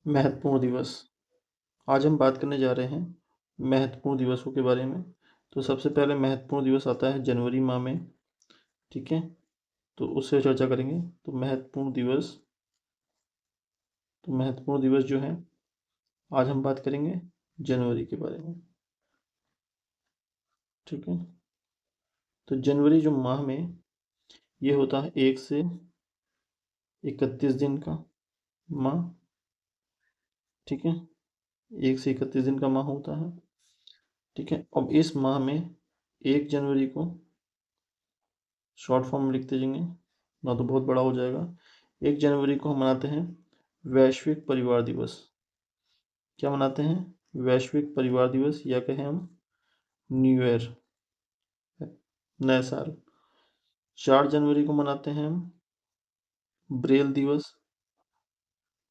महत्वपूर्ण दिवस। आज हम बात करने जा रहे हैं महत्वपूर्ण दिवसों के बारे में। तो सबसे पहले महत्वपूर्ण दिवस आता है जनवरी माह में, ठीक है। तो उससे चर्चा करेंगे। तो महत्वपूर्ण दिवस जो है, आज हम बात करेंगे जनवरी के बारे में, ठीक है। तो जनवरी जो माह में ये होता है 1 से 31 दिन का माह, ठीक है। 1 से 31 दिन का माह होता है, ठीक है। अब इस माह में 1 जनवरी को शॉर्ट फॉर्म में लिखते जाएंगे, ना तो बहुत बड़ा हो जाएगा। 1 जनवरी को हम मनाते हैं वैश्विक परिवार दिवस। क्या मनाते हैं? वैश्विक परिवार दिवस, या कहें हम न्यू ईयर, नया साल। 4 जनवरी को मनाते हैं हम ब्रेल दिवस,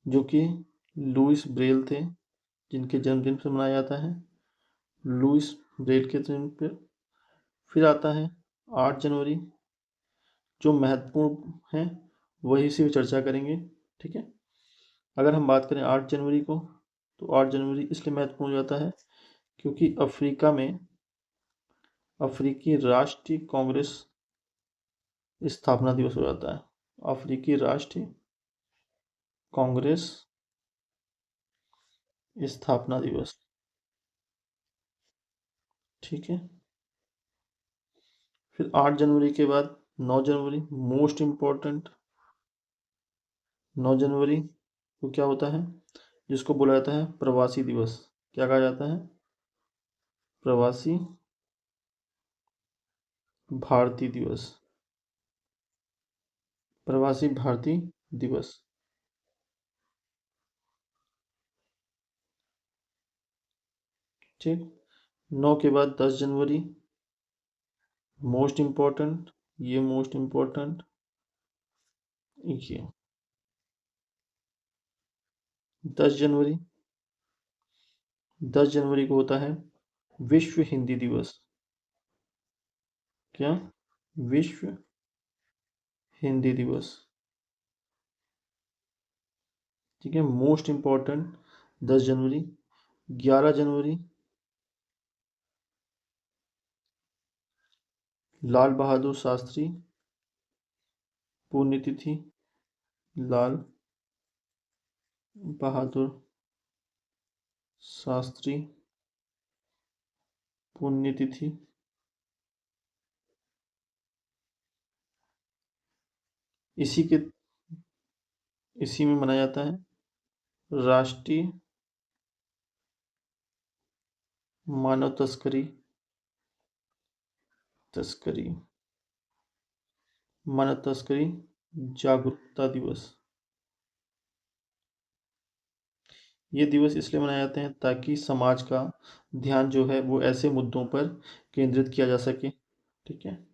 जो कि लुइस ब्रेल थे, जिनके जन्मदिन पर मनाया जाता है, लुइस ब्रेल के दिन पर। फिर आता है 8 जनवरी, जो महत्वपूर्ण है वही से चर्चा करेंगे, ठीक है। अगर हम बात करें 8 जनवरी को, तो 8 जनवरी इसलिए महत्वपूर्ण हो जाता है क्योंकि अफ्रीका में अफ्रीकी राष्ट्रीय कांग्रेस स्थापना दिवस हो जाता है। अफ्रीकी राष्ट्रीय कांग्रेस स्थापना दिवस, ठीक है। फिर 8 जनवरी के बाद 9 जनवरी मोस्ट इम्पोर्टेंट। 9 जनवरी को क्या होता है, जिसको बोला जाता है प्रवासी दिवस। क्या कहा जाता है? प्रवासी भारतीय दिवस, प्रवासी भारतीय दिवस, ठीक। 9 के बाद 10 जनवरी मोस्ट इम्पोर्टेंट, ये मोस्ट इम्पोर्टेंट, ये 10 जनवरी 10 जनवरी को होता है विश्व हिंदी दिवस। क्या? विश्व हिंदी दिवस, ठीक है। मोस्ट इम्पोर्टेंट 10 जनवरी। 11 जनवरी लाल बहादुर शास्त्री पुण्यतिथि, लाल बहादुर शास्त्री पुण्यतिथि। इसी में मनाया जाता है राष्ट्रीय मानव मानव तस्करी जागरूकता दिवस। ये दिवस इसलिए मनाए जाते हैं ताकि समाज का ध्यान जो है वो ऐसे मुद्दों पर केंद्रित किया जा सके, ठीक है,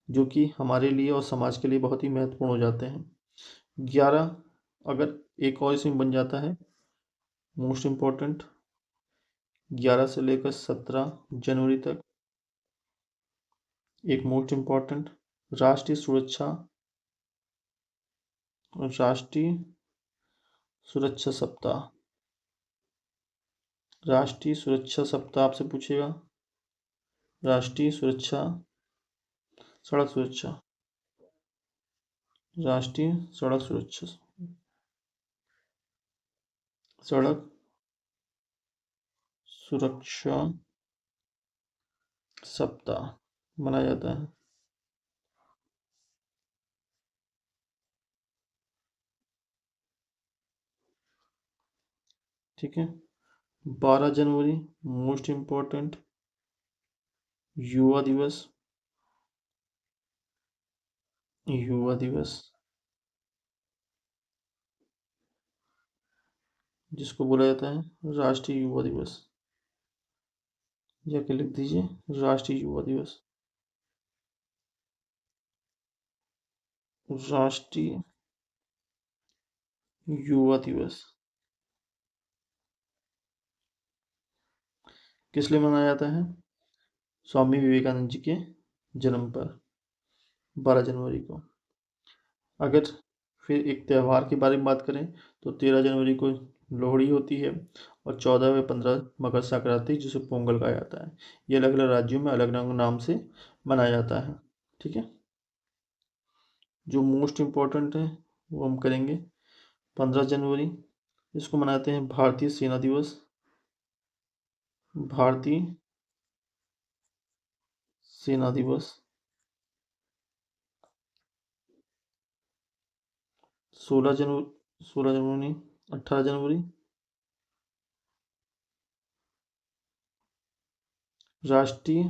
जो कि हमारे लिए और समाज के लिए बहुत ही महत्वपूर्ण हो जाते हैं। 11, अगर एक और इसमें बन जाता है मोस्ट इम्पोर्टेंट, 11 से लेकर 17 जनवरी तक एक मोस्ट इम्पोर्टेंट राष्ट्रीय सुरक्षा सप्ताह। राष्ट्रीय सुरक्षा सप्ताह आपसे पूछेगा, राष्ट्रीय सुरक्षा सड़क सुरक्षा, राष्ट्रीय सड़क सुरक्षा सप्ताह मनाया जाता है, ठीक है। 12 जनवरी मोस्ट इम्पोर्टेंट युवा दिवस, जिसको बोला जाता है राष्ट्रीय युवा दिवस, या के लिख दीजिए राष्ट्रीय युवा दिवस, राष्ट्रीय युवा दिवस। किस लिए मनाया जाता है? स्वामी विवेकानंद जी के जन्म पर 12 जनवरी को। अगर फिर एक त्यौहार के बारे में बात करें तो 13 जनवरी को लोहड़ी होती है, और 14 व 15 मकर संक्रांति जिसे पोंगल कहा जाता है। ये अलग अलग राज्यों में अलग अलग नाम से मनाया जाता है। ठीक है, जो मोस्ट इम्पोर्टेंट है वो हम करेंगे। 15 जनवरी, इसको मनाते हैं भारतीय सेना दिवस। भारतीय सेना दिवस। 16 जनवरी नहीं, 18 जनवरी, राष्ट्रीय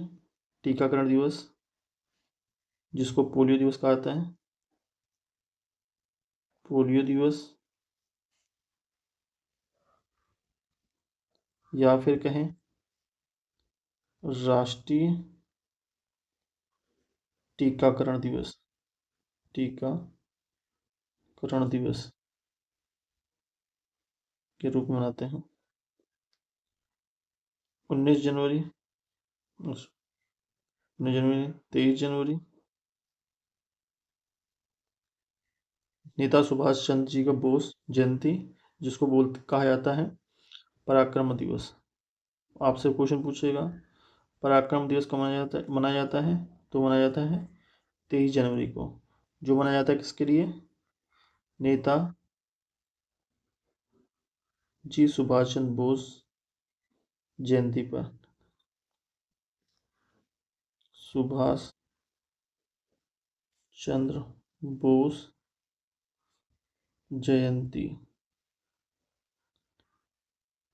टीकाकरण दिवस, जिसको पोलियो दिवस कहा जाता है। पोलियो दिवस, या फिर कहें राष्ट्रीय टीकाकरण दिवस। टीकाकरण दिवस के रूप में मनाते हैं। 19 जनवरी, 23 जनवरी, नेता सुभाष चंद्र जी का बोस जयंती, जिसको कहा जाता है पराक्रम दिवस। आपसे क्वेश्चन पूछेगा पराक्रम दिवस कब मनाया जाता है, तो मनाया जाता है 23 जनवरी को, जो मनाया जाता है किसके लिए? नेता जी सुभाष चंद्र बोस जयंती पर। सुभाष चंद्र बोस जयंती।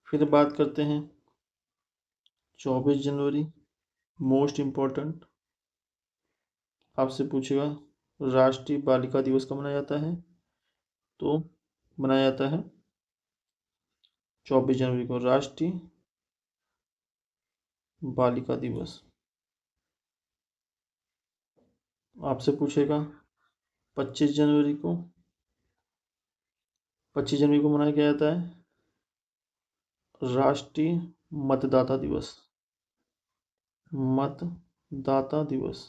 फिर बात करते हैं 24 जनवरी, मोस्ट इम्पोर्टेंट। आपसे पूछेगा राष्ट्रीय बालिका दिवस कब मनाया जाता है, तो मनाया जाता है 24 जनवरी को, राष्ट्रीय बालिका दिवस। आपसे पूछेगा 25 जनवरी को, 25 जनवरी को मनाया क्या जाता है? राष्ट्रीय मतदाता दिवस। मतदाता दिवस।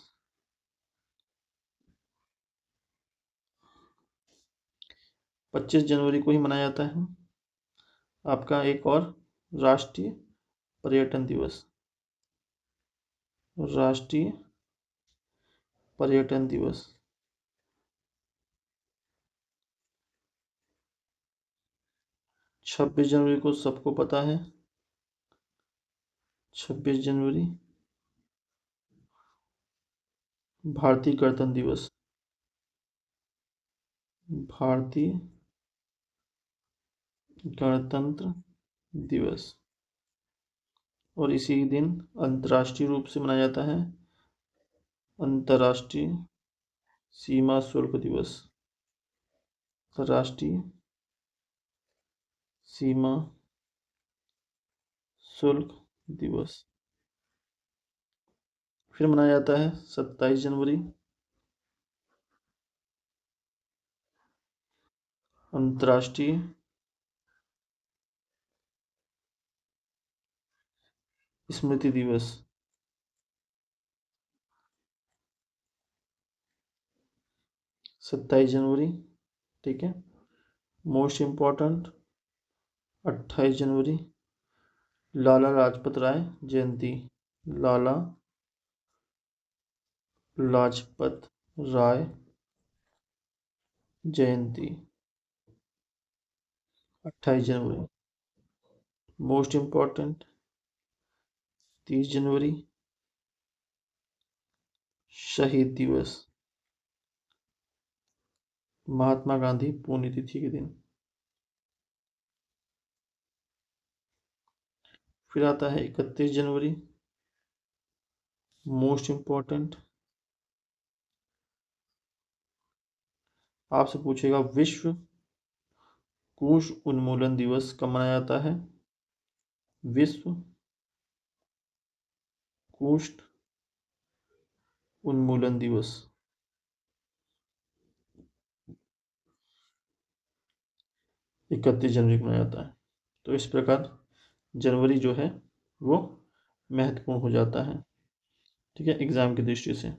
25 जनवरी को ही मनाया जाता है आपका एक और राष्ट्रीय पर्यटन दिवस। राष्ट्रीय पर्यटन दिवस। 26 जनवरी को सबको पता है, 26 जनवरी भारतीय गणतंत्र दिवस। भारतीय गणतंत्र दिवस। और इसी दिन अंतर्राष्ट्रीय रूप से मनाया जाता है अंतर्राष्ट्रीय सीमा शुल्क दिवस। अंतर्राष्ट्रीय सीमा शुल्क दिवस। फिर मनाया जाता है 27 जनवरी, अंतर्राष्ट्रीय स्मृति दिवस। 27 जनवरी, ठीक है। मोस्ट इम्पोर्टेंट 28 जनवरी, लाला लाजपत राय जयंती। लाला लाजपत राय जयंती 28 जनवरी। मोस्ट इम्पोर्टेंट 30 जनवरी, शहीद दिवस, महात्मा गांधी पुण्यतिथि के दिन। फिर आता है 31 जनवरी, मोस्ट इम्पोर्टेंट। आपसे पूछेगा विश्व कुश उन्मूलन दिवस कब मनाया जाता है? विश्व कुष्ठ उन्मूलन दिवस 31 जनवरी को मनाया जाता है। तो इस प्रकार जनवरी जो है वो महत्वपूर्ण हो जाता है, ठीक है, एग्जाम की दृष्टि से।